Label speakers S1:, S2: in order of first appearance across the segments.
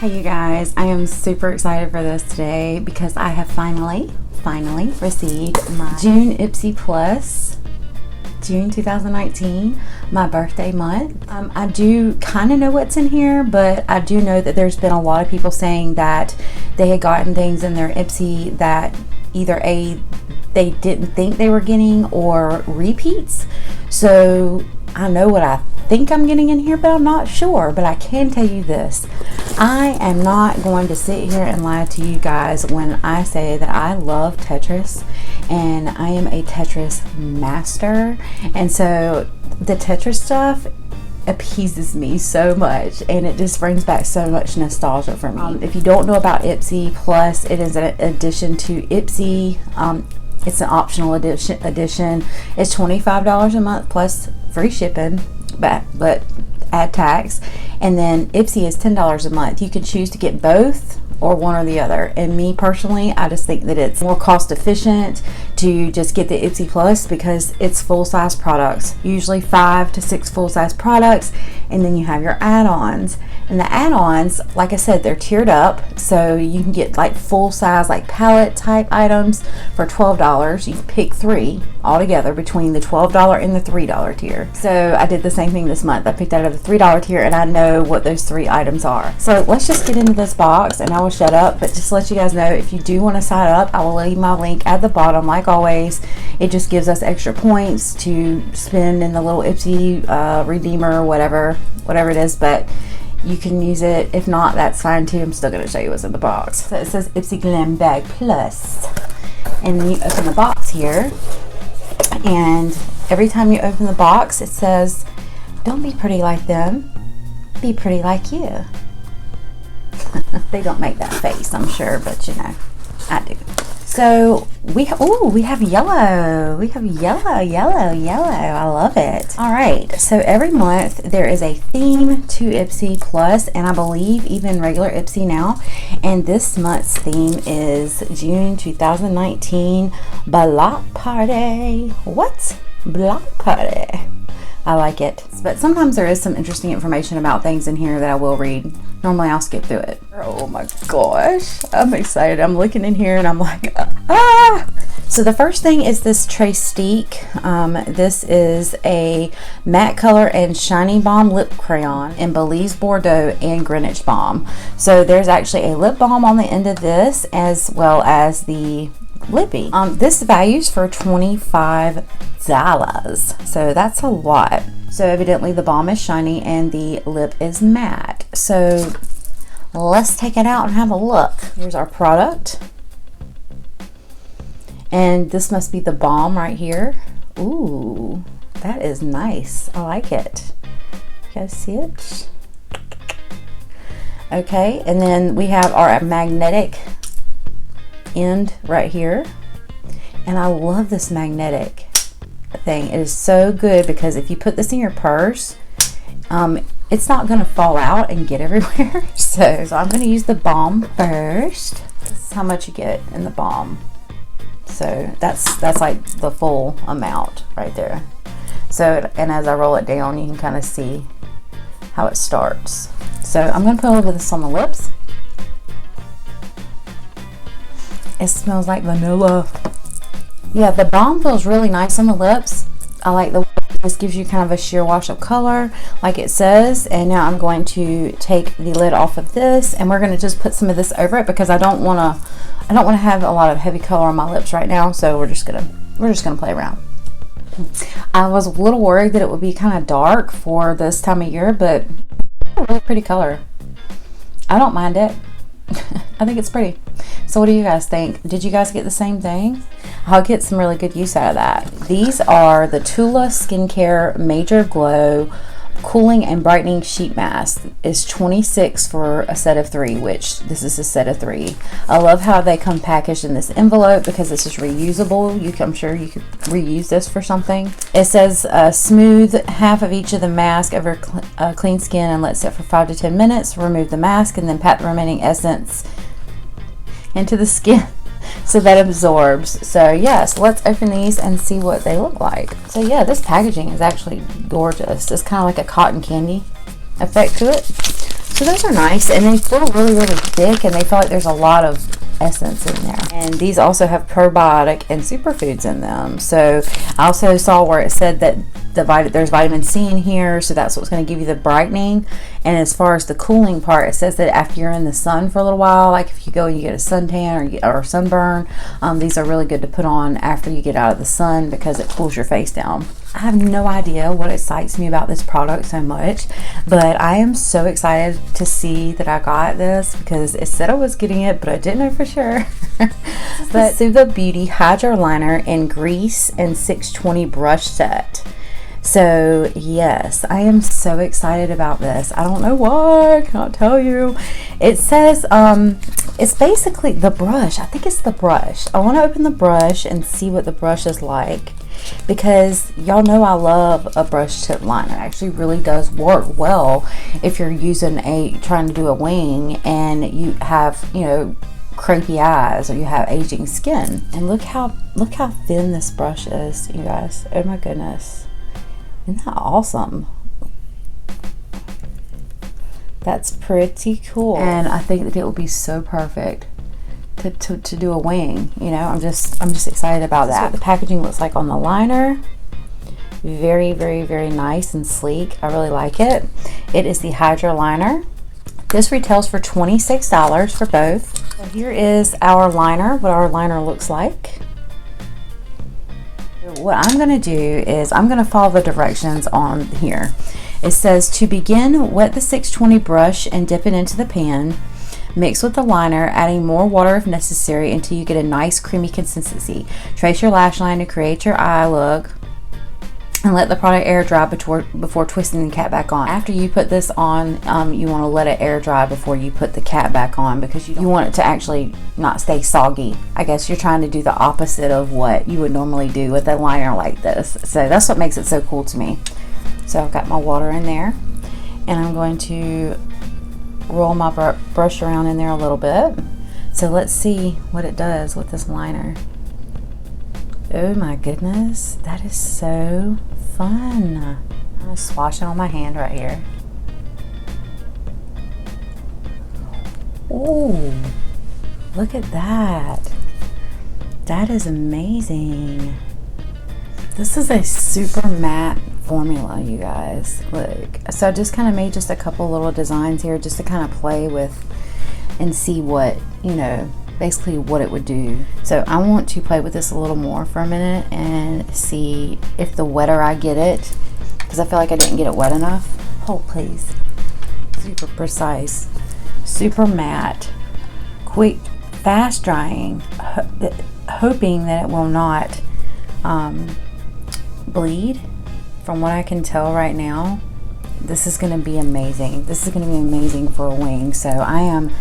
S1: Hey you guys, I am super excited for this today because I have finally received my June Ipsy Plus, June 2019, my birthday month. I do kind of know what's in here, but I do know that there's been a lot of people saying that they had gotten things in their Ipsy that either they didn't think they were getting or repeats. So I know what I think I'm getting in here, but I'm not sure. But I can tell you this, I am not going to sit here and lie to you guys when I say that I love Tetris and I am a Tetris master. And so the Tetris stuff appeases me so much, and it just brings back so much nostalgia for me. If you don't know about Ipsy Plus, it is an addition to Ipsy. It's an optional edition. It's $25 a month plus free shipping, but add tax. And then Ipsy is $10 a month. You can choose to get both or one or the other. And me personally, I just think that it's more cost efficient to just get the Ipsy Plus because it's full-size products, usually 5 to 6 full-size products, and then you have your add-ons. And the add-ons, like I said, they're tiered up, so you can get like full-size, like palette type items for $12. You can pick 3 altogether between the $12 and the $3 tier. So I did the same thing this month. I picked out of the $3 tier, and I know what those 3 items are. So let's just get into this box, and I will shut up. But just to let you guys know, if you do want to sign up, I will leave my link at the bottom. Like always, it just gives us extra points to spend in the little Ipsy redeemer, whatever it is. But you can use it. If not, that's fine too. I'm still going to show you what's in the box. So it says Ipsy Glam Bag Plus, and then you open the box here, and every time you open the box, it says, "Don't be pretty like them, be pretty like you." They don't make that face, I'm sure, but you know, I do. So we have yellow. We have yellow. I love it. All right. So every month there is a theme to Ipsy Plus, and I believe even regular Ipsy now. And this month's theme is June 2019 Block Party. What? Block Party. I like it. But sometimes there is some interesting information about things in here that I will read. Normally I'll skip through it. Oh my gosh, I'm excited. I'm looking in here and I'm like, ah! So the first thing is this Trastique. This is a matte color and shiny balm lip crayon in Belize Bordeaux and Greenwich balm. So there's actually a lip balm on the end of this as well as the lippy. This values for $25, so that's a lot. So evidently the balm is shiny and the lip is matte. So let's take it out and have a look. Here's our product, and this must be the balm right here. Ooh, that is nice. I like it. You guys see it? Okay, and then we have our magnetic end right here, and I love this magnetic thing. It is so good because if you put this in your purse, it's not going to fall out and get everywhere. So I'm going to use the balm first. This is how much you get in the balm. So that's like the full amount right there. So, and as I roll it down, you can kind of see how it starts. So I'm going to put a little bit of this on the lips. It smells like vanilla. Yeah, the balm feels really nice on the lips. I like the way this gives you kind of a sheer wash of color, like it says. And now I'm going to take the lid off of this, and we're going to just put some of this over it because I don't want to have a lot of heavy color on my lips right now. So we're just gonna play around. I was a little worried that it would be kind of dark for this time of year, but a really pretty color. I don't mind it. I think it's pretty. So what do you guys think? Did you guys get the same thing? I'll get some really good use out of that. These are the Tula Skincare Major Glow Cooling and Brightening Sheet Mask. It's $26 for a set of 3, which this is a set of 3. I love how they come packaged in this envelope because this is reusable. I'm sure you could reuse this for something. It says smooth half of each of the mask over clean skin and let sit for 5 to 10 minutes. Remove the mask and then pat the remaining essence into the skin so that it absorbs. So yes, let's open these and see what they look like. So yeah, this packaging is actually gorgeous. It's kind of like a cotton candy effect to it. So those are nice, and they feel really, really thick, and they feel like there's a lot of essence in there. And these also have probiotic and superfoods in them. So I also saw where it said that there's vitamin C in here, so that's what's going to give you the brightening. And as far as the cooling part, it says that after you're in the sun for a little while, like if you go and you get a suntan or sunburn, these are really good to put on after you get out of the sun because it cools your face down. I have no idea what excites me about this product so much, but I am so excited to see that I got this because it said I was getting it, but I didn't know for sure. But Suva Beauty Hydra Liner in Grease and 620 brush set. So yes, I am so excited about this. I don't know why, I cannot tell you. It says it's basically the brush. I think it's the brush. I want to open the brush and see what the brush is like, because y'all know I love a brush tip liner. It actually really does work well if you're trying to do a wing and you have, you know, crepey eyes or you have aging skin. And look how thin this brush is, you guys. Oh my goodness. Isn't that awesome? That's pretty cool. And I think that it will be so perfect to do a wing. You know, I'm just excited about that. That's what the packaging looks like on the liner. Very, very, very nice and sleek. I really like it. It is the Hydra Liner. This retails for $26 for both. So here is our liner, what our liner looks like. What I'm going to do is I'm going to follow the directions on here. It says to begin, wet the 620 brush and dip it into the pan. Mix with the liner, adding more water if necessary until you get a nice creamy consistency. Trace your lash line to create your eye look and let the product air dry before twisting the cap back on. After you put this on, you want to let it air dry before you put the cap back on because you want it to actually not stay soggy. I guess you're trying to do the opposite of what you would normally do with a liner like this. So that's what makes it so cool to me. So I've got my water in there, and I'm going to roll my brush around in there a little bit. So let's see what it does with this liner. Oh my goodness, that is so fun. I'm gonna swash it on my hand right here. Oh, look at that. That is amazing. This is a super matte formula, you guys. Look, so I just kind of made just a couple little designs here just to kind of play with and see what, you know, basically what it would do. So I want to play with this a little more for a minute and see if the wetter I get it, because I feel like I didn't get it wet enough. Hold please. Super precise, super matte, quick, fast drying, hoping that it will not bleed. From what I can tell right now, this is going to be amazing. This is going to be amazing for a wing. So I am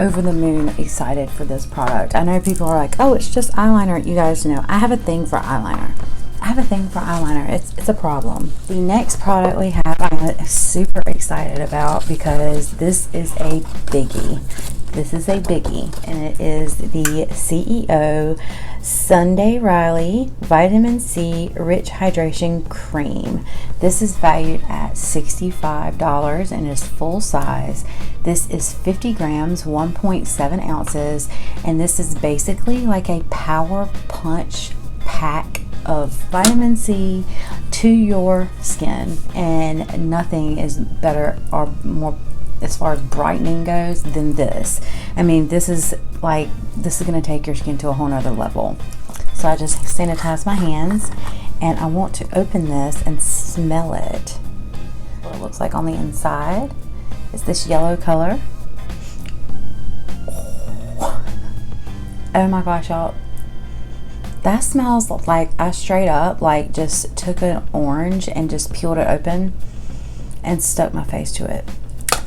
S1: over the moon excited for this product. I know people are like, oh, it's just eyeliner. You guys know I have a thing for eyeliner. I have a thing for eyeliner. It's a problem. The next product we have, I'm super excited about because this is a biggie. This is a biggie, and it is the CEO Sunday Riley Vitamin C Rich Hydration Cream. This is valued at $65 and is full size. This is 50 grams, 1.7 ounces, and this is basically like a power punch pack of vitamin C to your skin, and nothing is better or more as far as brightening goes than this. I mean, this is going to take your skin to a whole nother level. So I just sanitize my hands, and I want to open this and smell it. What it looks like on the inside is this yellow color. Oh my gosh, y'all. That smells like I straight up like just took an orange and just peeled it open and stuck my face to it.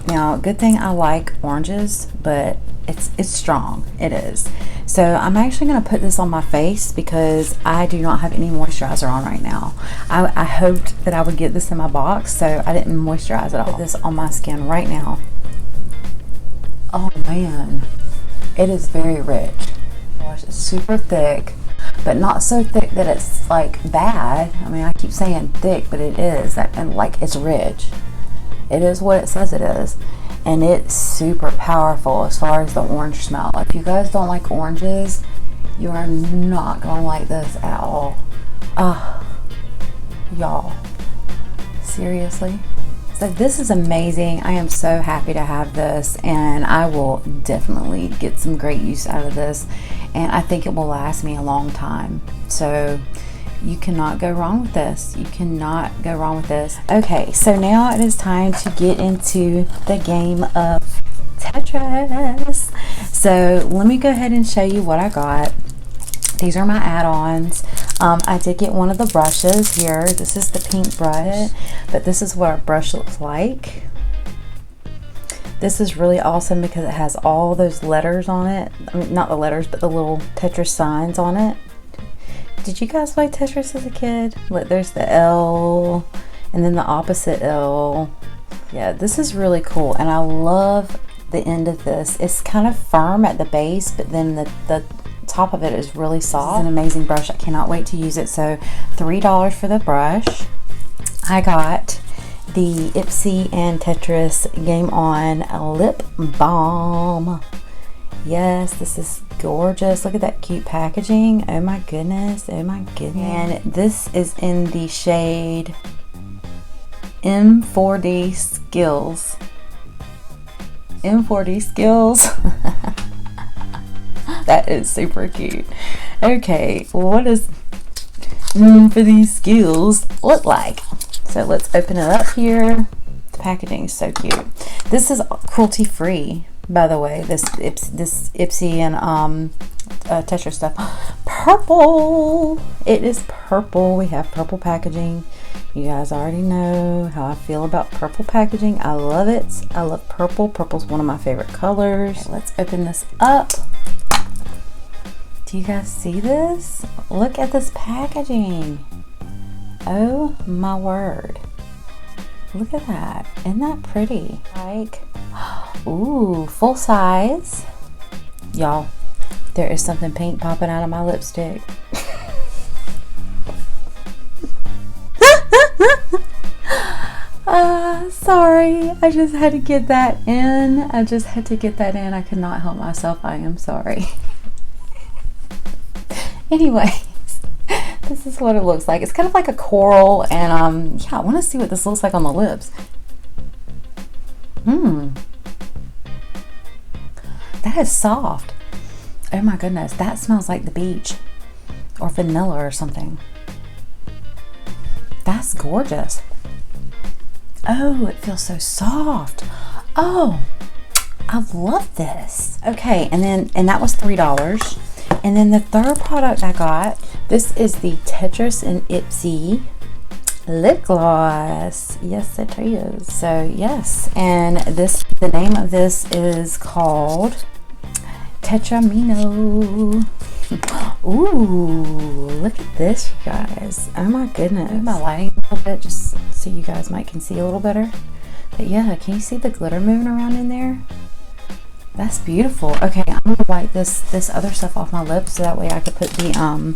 S1: Now, good thing I like oranges, but it's strong. It is. So I'm actually going to put this on my face because I do not have any moisturizer on right now. I hoped that I would get this in my box, so I didn't moisturize at all. Put this on my skin right now. Oh man, it is very rich. Gosh, it's super thick, but not so thick that it's like bad. I mean, I keep saying thick, but it is, and like it's rich. It is what it says it is. and it's super powerful as far as the orange smell. If you guys don't like oranges, you are not going to like this at all. Y'all, seriously. So this is amazing. I am so happy to have this, and I will definitely get some great use out of this, and I think it will last me a long time. So you cannot go wrong with this. You cannot go wrong with this. Okay, so now it is time to get into the game of Tetris. So let me go ahead and show you what I got. These are my add-ons. I did get one of the brushes here. This is the pink brush, but this is what our brush looks like. This is really awesome because it has all those letters on it. I mean, not the letters, but the little Tetris signs on it. Did you guys play Tetris as a kid? Look, there's the L and then the opposite L. Yeah, this is really cool, and I love the end of this. It's kind of firm at the base, but then the top of it is really soft. It's an amazing brush. I cannot wait to use it. So $3 for the brush. I got the Ipsy and Tetris Game On lip balm. Yes, this is gorgeous. Look at that cute packaging. Oh my goodness. Oh my goodness. And this is in the shade M4D Skills. M4D Skills. That is super cute. Okay, what does for these skills look like? So let's open it up here. The packaging is so cute. This is cruelty free, by the way. This Ipsy and Tetris stuff. Purple. It is purple. We have purple packaging. You guys already know how I feel about purple packaging. I love it. I love purple. Purple's one of my favorite colors. Okay, let's open this up. Do you guys see this? Look at this packaging. Oh my word. Look at that. Isn't that pretty? Like, ooh, full size. Y'all, there is something pink popping out of my lipstick. Sorry, I just had to get that in. I just had to get that in. I could not help myself. I am sorry. Anyways, this is what it looks like. It's kind of like a coral, and yeah, I want to see what this looks like on the lips. That is soft. Oh my goodness, that smells like the beach or vanilla or something. That's gorgeous. Oh, it feels so soft. Oh, I love this. Okay, and that was $3. And then the third product I got, this is the Tetris and Ipsy lip gloss. Yes, it is. So yes, and the name of this is called Tetramino. Ooh, look at this, you guys. Oh my goodness. Move my lighting a little bit just so you guys can see a little better. But yeah, can you see the glitter moving around in there? That's beautiful. Okay, I'm gonna wipe this other stuff off my lips so that way I could put the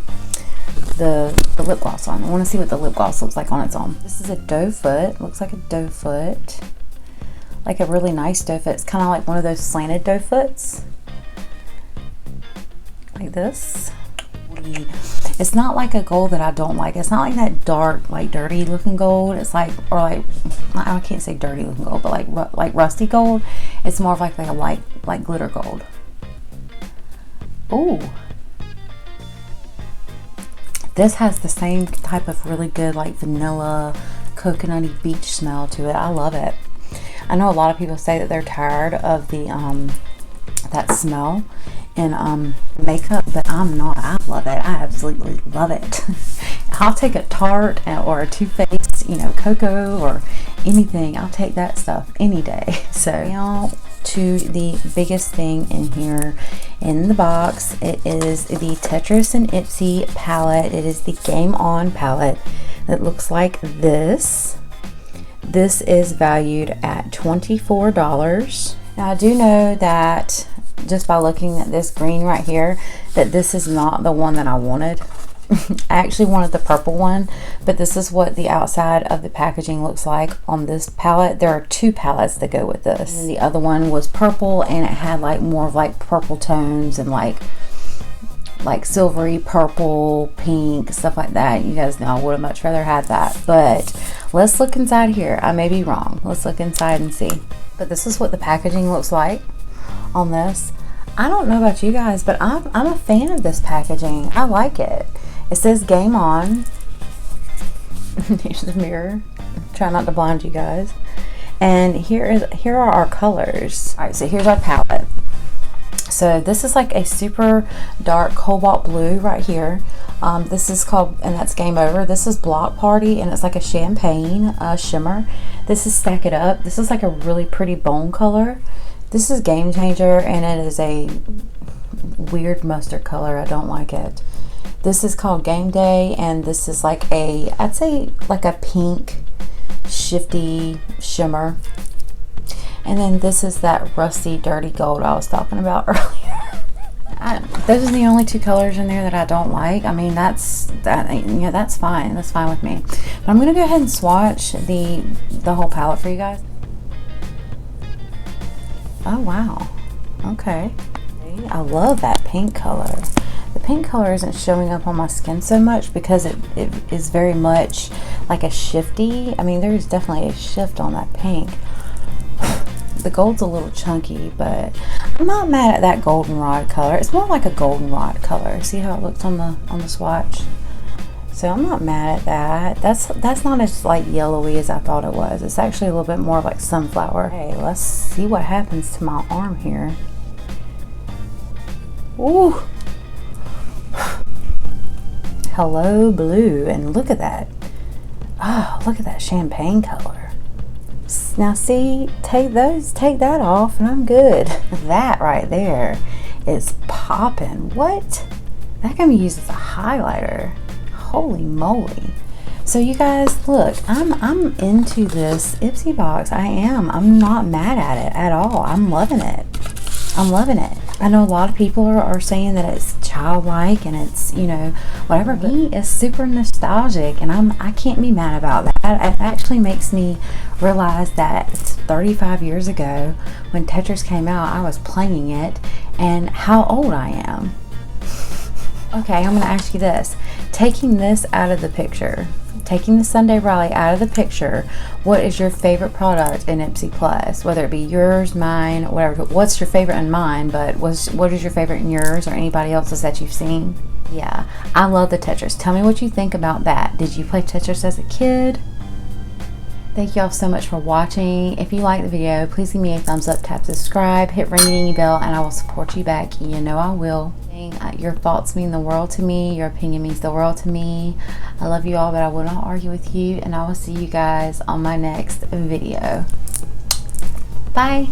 S1: lip gloss on. I want to see what the lip gloss looks like on its own. This is a doe foot. Looks like a doe foot, like a really nice doe foot. It's kind of like one of those slanted doe foots, like this. It's not like a gold that I don't like. It's not like that dark, like dirty looking gold. It's like, or like, I can't say dirty looking gold, but like rusty gold. It's more of like a light, like glitter gold. Ooh. This has the same type of really good like vanilla, coconutty beach smell to it. I love it. I know a lot of people say that they're tired of the that smell in makeup, but I'm not. I love it. I absolutely love it. I'll take a Tarte or a Too Faced, cocoa or anything. I'll take that stuff any day. So now to the biggest thing in here in the box. It is the Tetris and Ipsy palette. It is the Game On palette. It looks like this. This is valued at $24. Now I do know that just by looking at this green right here, that this is not the one that I wanted. I actually wanted the purple one, but this is what the outside of the packaging looks like on this palette. There are 2 palettes that go with this. And the other one was purple, and it had like more of like purple tones and like silvery purple, pink, stuff like that. You guys know I would have much rather had that, but let's look inside here. I may be wrong. Let's look inside and see. But this is what the packaging looks like on this. I don't know about you guys, but I'm a fan of this packaging. I like it. It says game on. Here's the mirror. Try not to blind you guys. And here are our colors. All right, so here's our palette. So this is like a super dark cobalt blue right here. This is called, and that's Game Over. This is Block Party, and it's like a champagne shimmer. This is Stack It Up. This is like a really pretty bone color. This is Game Changer, and it is a weird mustard color. I don't like it. This is called Game Day, and this is like a, I'd say like a pink shifty shimmer. And then this is that rusty, dirty gold I was talking about earlier. Those are the only 2 colors in there that I don't like. I mean, that's fine. That's fine with me. But I'm gonna go ahead and swatch the whole palette for you guys. Oh wow. Okay. I love that pink color. The pink color isn't showing up on my skin so much because it is very much like a shifty. I mean, there's definitely a shift on that pink. The gold's a little chunky, but I'm not mad at that goldenrod color. It's more like a goldenrod color. See how it looks on the swatch? So I'm not mad at that. That's not as like yellowy as I thought it was. It's actually a little bit more like sunflower. Hey, let's see what happens to my arm here. Ooh. Hello blue, and look at that. Oh, look at that champagne color. Now see, take that off and I'm good. That right there is popping. What? That can be used as a highlighter. Holy moly. So you guys, look, I'm into this Ipsy box. I am. I'm not mad at it at all. I'm loving it. I'm loving it. I know a lot of people are saying that it's childlike and it's, you know, whatever, but me, it's super nostalgic, and I can't be mad about that. It actually makes me realize that it's 35 years ago when Tetris came out, I was playing it, and how old I am. Okay, I'm going to ask you this. Taking this out of the picture, taking the Sunday Rally out of the picture, what is your favorite product in Ipsy Plus? Whether it be yours, mine, whatever. What's your favorite in mine, but what is your favorite in yours or anybody else's that you've seen? Yeah, I love the Tetris. Tell me what you think about that. Did you play Tetris as a kid? Thank you all so much for watching. If you like the video, please give me a thumbs up, tap subscribe, hit ring ding bell, and I will support you back. You know I will. Your thoughts mean the world to me. Your opinion means the world to me. I love you all, but I will not argue with you, and I will see you guys on my next video. Bye.